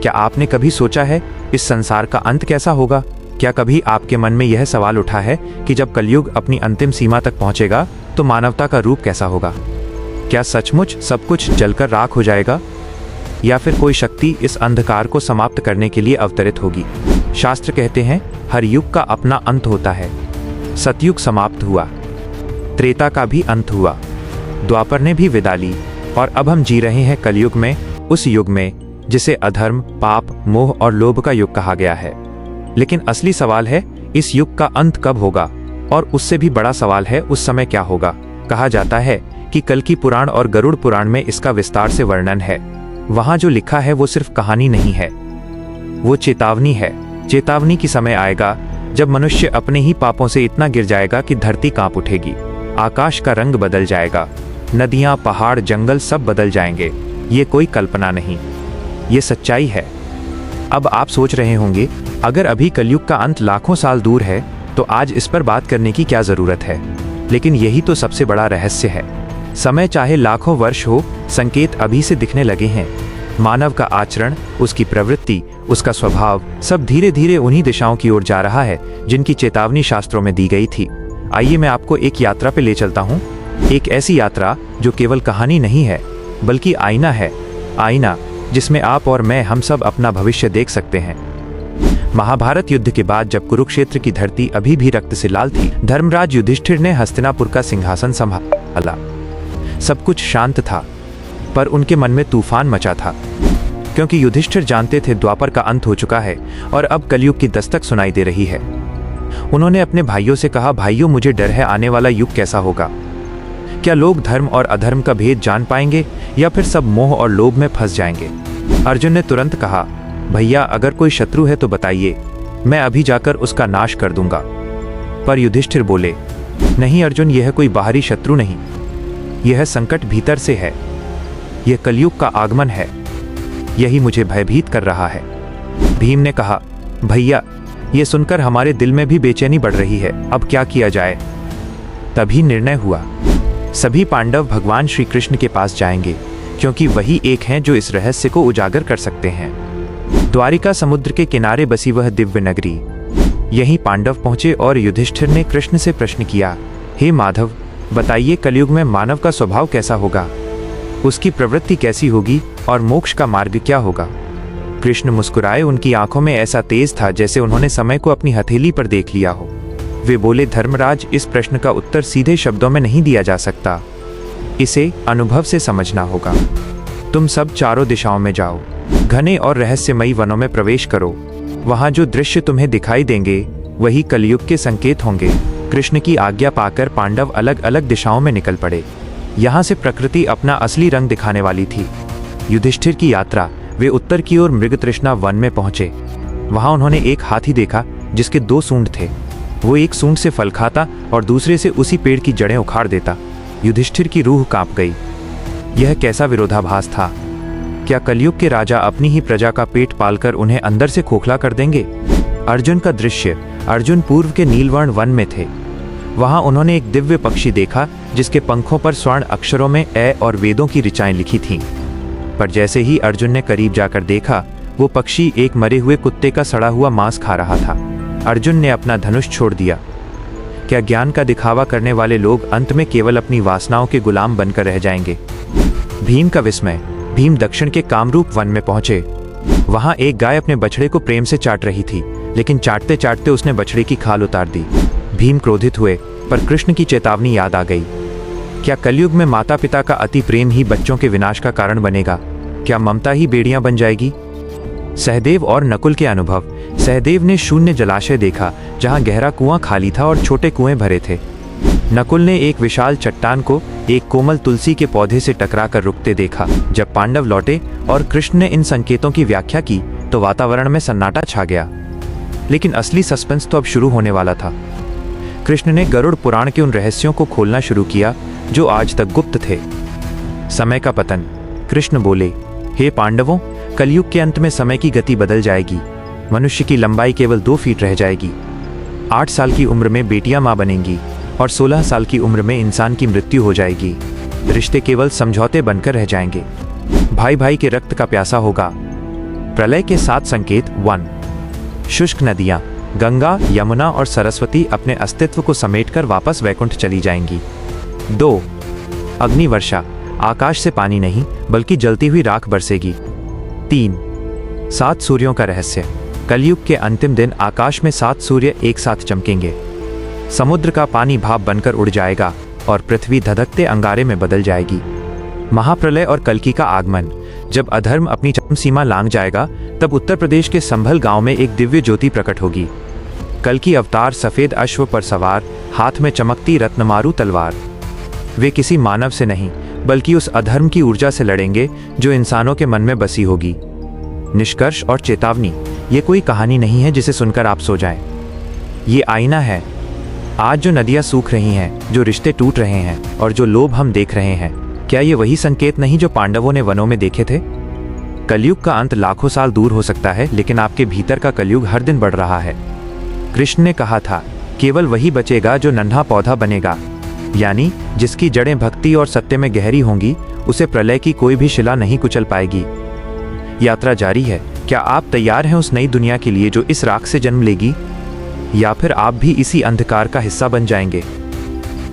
क्या आपने कभी सोचा है इस संसार का अंत कैसा होगा? क्या कभी आपके मन में यह सवाल उठा है कि जब कलयुग अपनी अंतिम सीमा तक पहुंचेगा तो मानवता का रूप कैसा होगा? क्या सचमुच सब कुछ जलकर राख हो जाएगा, या फिर कोई शक्ति इस अंधकार को समाप्त करने के लिए अवतरित होगी? शास्त्र कहते हैं हर युग का अपना अंत होता है। सतयुग समाप्त हुआ, त्रेता का भी अंत हुआ, द्वापर ने भी विदा ली, और अब हम जी रहे हैं कलयुग में, उस युग में जिसे अधर्म, पाप, मोह और लोभ का युग कहा गया है। लेकिन असली सवाल है इस युग का अंत कब होगा, और उससे भी बड़ा सवाल है उस समय क्या होगा। कहा जाता है कि कल्कि पुराण और गरुड़ पुराण में इसका विस्तार से वर्णन है। वहां जो लिखा है वो सिर्फ कहानी नहीं है, वो चेतावनी है। चेतावनी की समय आएगा जब मनुष्य अपने ही पापों से इतना गिर जाएगा कि धरती कांप उठेगी, आकाश का रंग बदल जाएगा, नदियां, पहाड़, जंगल सब बदल जाएंगे। ये कोई कल्पना नहीं, ये सच्चाई है। अब आप सोच रहे होंगे, अगर अभी कलयुग का अंत लाखों साल दूर है तो आज इस पर बात करने की क्या जरूरत है? लेकिन यही तो सबसे बड़ा रहस्य है। समय चाहे लाखों वर्ष हो, संकेत अभी से दिखने लगे हैं। मानव का आचरण, उसकी प्रवृत्ति, उसका स्वभाव सब धीरे धीरे उन्हीं दिशाओं की ओर जा रहा है जिनकी चेतावनी शास्त्रों में दी गई थी। आइए मैं आपको एक यात्रा पे ले चलता हूँ, एक ऐसी यात्रा जो केवल कहानी नहीं है बल्कि आईना है। आईना जिसमें आप और मैं, हम सब अपना भविष्य देख सकते हैं। महाभारत युद्ध के बाद जब कुरुक्षेत्र की धरती अभी भी रक्त से लाल थी, धर्मराज युधिष्ठिर ने हस्तिनापुर का सिंहासन संभाला। सब कुछ शांत था, पर उनके मन में तूफान मचा था, क्योंकि युधिष्ठिर जानते थे द्वापर का अंत हो चुका है और अब कलयुग की दस्तक सुनाई दे रही है। उन्होंने अपने भाइयों से कहा, भाइयों मुझे डर है आने वाला युग कैसा होगा। क्या लोग धर्म और अधर्म का भेद जान पाएंगे या फिर सब मोह और लोभ में फंस जाएंगे? अर्जुन ने तुरंत कहा, भैया अगर कोई शत्रु है तो बताइए, मैं अभी जाकर उसका नाश कर दूंगा। पर युधिष्ठिर बोले, नहीं अर्जुन, यह कोई बाहरी शत्रु नहीं, यह संकट भीतर से है। यह कलयुग का आगमन है, यही मुझे भयभीत कर रहा है। भीम ने कहा, भैया ये सुनकर हमारे दिल में भी बेचैनी बढ़ रही है, अब क्या किया जाए? तभी निर्णय हुआ, सभी पांडव भगवान श्री कृष्ण के पास जाएंगे, क्योंकि वही एक हैं जो इस रहस्य को उजागर कर सकते हैं। द्वारिका समुद्र के किनारे बसी वह दिव्य नगरी, यहीं पांडव पहुंचे और युधिष्ठिर ने कृष्ण से प्रश्न किया, हे माधव, बताइए कलयुग में मानव का स्वभाव कैसा होगा, उसकी प्रवृत्ति कैसी होगी और मोक्ष का मार्ग क्या होगा? कृष्ण मुस्कुराए, उनकी आंखों में ऐसा तेज था जैसे उन्होंने समय को अपनी हथेली पर देख लिया हो। वे बोले, धर्मराज, इस प्रश्न का उत्तर सीधे शब्दों में नहीं दिया जा सकता, इसे अनुभव से समझना होगा। तुम सब चारों दिशाओं में जाओ, घने और रहस्यमयी वनों में प्रवेश करो। वहां जो दृश्य तुम्हें दिखाई देंगे वही कलयुग के संकेत होंगे। कृष्ण की आज्ञा पाकर पांडव अलग अलग दिशाओं में निकल पड़े। यहाँ से प्रकृति अपना असली रंग दिखाने वाली थी। युधिष्ठिर की यात्रा, वे उत्तर की ओर मृगतृष्णा वन में पहुंचे। वहां उन्होंने एक हाथी देखा जिसके 2 सूंड थे। वो एक सूंड से फल खाता और दूसरे से उसी पेड़ की जड़ें उखाड़ देता। युधिष्ठिर की रूह कांप गई। यह कैसा विरोधाभास था? क्या कलयुग के राजा अपनी ही प्रजा का पेट पालकर उन्हें अंदर से खोखला कर देंगे? अर्जुन का दृश्य, अर्जुन पूर्व के नीलवर्ण वन में थे। वहां उन्होंने एक दिव्य पक्षी देखा जिसके पंखों पर स्वर्ण अक्षरों में ए और वेदों की ऋचाएं लिखी थीं। पर जैसे ही अर्जुन ने करीब जाकर देखा, वो पक्षी एक मरे हुए कुत्ते का सड़ा हुआ मांस खा रहा था। अर्जुन ने अपना धनुष छोड़ दिया। क्या ज्ञान का दिखावा करने वाले लोग अंत में केवल अपनी वासनाओं के गुलाम बनकर रह जाएंगे? भीम का विस्मय। भीम दक्षिण के कामरूप वन में पहुंचे। वहां एक गाय अपने बछड़े को प्रेम से चाट रही थी, लेकिन चाटते चाटते उसने बछड़े की खाल उतार दी। भीम क्रोधित हुए, पर कृष्ण की चेतावनी याद आ गई। क्या कलयुग में माता पिता का अति प्रेम ही बच्चों के विनाश का कारण बनेगा? क्या ममता ही बेड़ियां बन जाएगी? सहदेव और नकुल के अनुभव। सहदेव ने शून्य जलाशय देखा जहां गहरा कुआं खाली था और छोटे कुएं भरे थे। नकुल ने एक विशाल चट्टान को एक कोमल तुलसी के पौधे से टकराकर रुकते देखा। जब पांडव लौटे और कृष्ण ने इन संकेतों की व्याख्या की तो वातावरण में सन्नाटा छा गया। लेकिन असली सस्पेंस तो अब शुरू होने वाला था। कृष्ण ने गरुड़ पुराण के उन रहस्यों को खोलना शुरू किया जो आज तक गुप्त थे। समय का पतन। कृष्ण बोले, हे पांडवों, कलयुग के अंत में समय की गति बदल जाएगी। मनुष्य की लंबाई केवल 2 फीट रह जाएगी। 8 साल की उम्र में बेटियां मां बनेंगी और 16 साल की उम्र में इंसान की मृत्यु हो जाएगी। रिश्ते केवल समझौते बनकर रह जाएंगे। भाई भाई के रक्त का प्यासा होगा। प्रलय के 7 संकेत। 1। शुष्क नदियां गंगा, यमुना और सरस्वती अपने अस्तित्व को समेटकर वापस वैकुंठ चली जाएंगी। 2। अग्निवर्षा आकाश से पानी नहीं बल्कि जलती हुई राख बरसेगी। 3। 7 सूर्यों का रहस्य कलयुग के अंतिम दिन आकाश में 7 सूर्य एक साथ चमकेंगे। समुद्र का पानी भाप बनकर उड़ जाएगा और पृथ्वी धधकते अंगारे में बदल जाएगी। महाप्रलय और कल्कि का आगमन जब अधर्म अपनी चरम सीमा लांघ जाएगा तब उत्तर प्रदेश के संभल गांव में एक दिव्य ज्योति प्रकट होगी। कल्कि अवतार सफेद अश्व पर सवार, हाथ में चमकती रत्नमारू तलवार। वे किसी मानव से नहीं बल्कि उस अधर्म की ऊर्जा से लड़ेंगे जो इंसानों के मन में बसी होगी। निष्कर्ष और चेतावनी, ये कोई कहानी नहीं है जिसे सुनकर आप सो जाएं। ये आईना है। आज जो नदियां सूख रही हैं, जो रिश्ते टूट रहे हैं और जो लोभ हम देख रहे हैं, क्या ये वही संकेत नहीं जो पांडवों ने वनों में देखे थे? कलयुग का अंत लाखों साल दूर हो सकता है, लेकिन आपके भीतर का कलयुग हर दिन बढ़ रहा है। कृष्ण ने कहा था, केवल वही बचेगा जो नन्हा पौधा बनेगा, यानी जिसकी जड़ें भक्ति और सत्य में गहरी होंगी, उसे प्रलय की कोई भी शिला नहीं कुचल पाएगी। यात्रा जारी है। क्या आप तैयार हैं उस नई दुनिया के लिए जो इस राख से जन्म लेगी, या फिर आप भी इसी अंधकार का हिस्सा बन जाएंगे?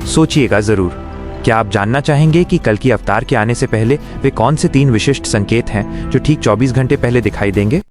सोचिएगा जरूर। क्या आप जानना चाहेंगे कि कल्कि अवतार के आने से पहले वे कौन से 3 विशिष्ट संकेत हैं जो ठीक 24 घंटे पहले दिखाई देंगे?